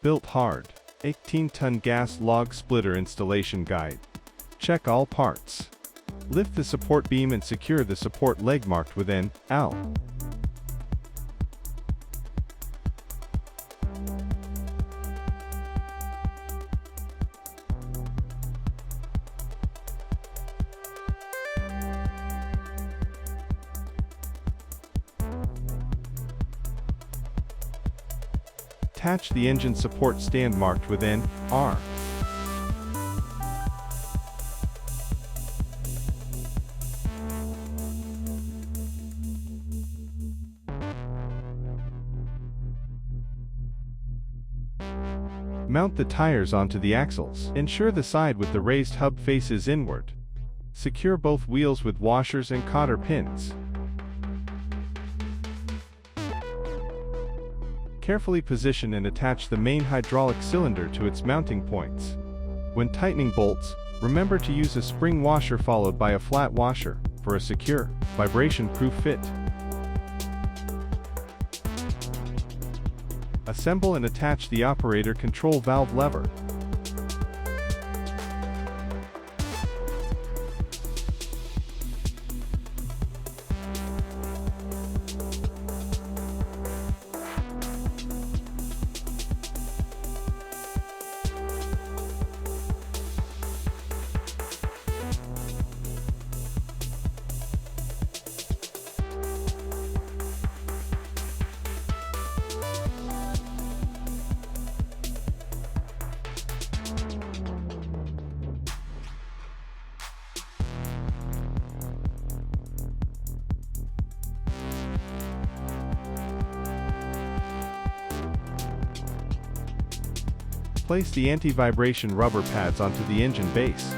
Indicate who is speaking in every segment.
Speaker 1: BILT hard, 18-ton gas log splitter installation guide. Check all parts. Lift the support beam and secure the support leg marked with N, L. Attach the engine support stand marked with N, R. Mount the tires onto the axles. Ensure the side with the raised hub faces inward. Secure both wheels with washers and cotter pins. Carefully position and attach the main hydraulic cylinder to its mounting points. When tightening bolts, remember to use a spring washer followed by a flat washer for a secure, vibration-proof fit. Assemble and attach the operator control valve lever. Place the anti-vibration rubber pads onto the engine base.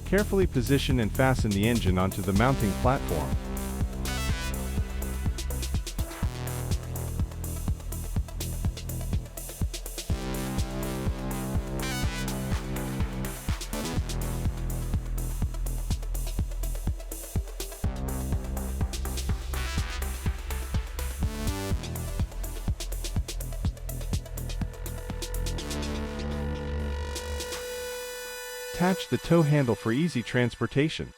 Speaker 1: Carefully position and fasten the engine onto the mounting platform. Attach the tow handle for easy transportation.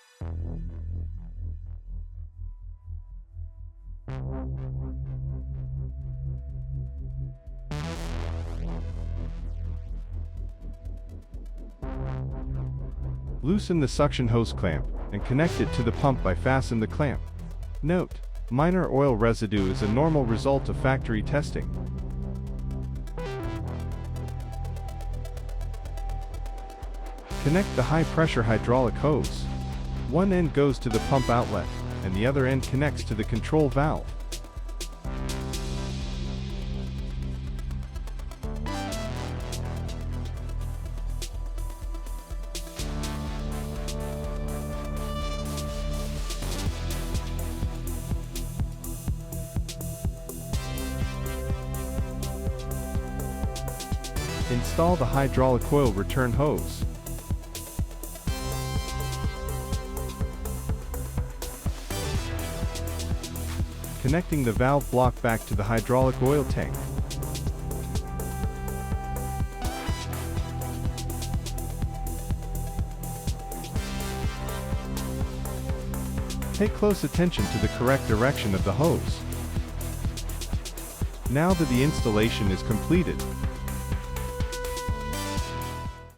Speaker 1: Loosen the suction hose clamp and connect it to the pump by fastening the clamp. Note: minor oil residue is a normal result of factory testing. Connect the high-pressure hydraulic hose. One end goes to the pump outlet, and the other end connects to the control valve. Install the hydraulic oil return hose. Connecting the valve block back to the hydraulic oil tank. Pay close attention to the correct direction of the hose. Now that the installation is completed,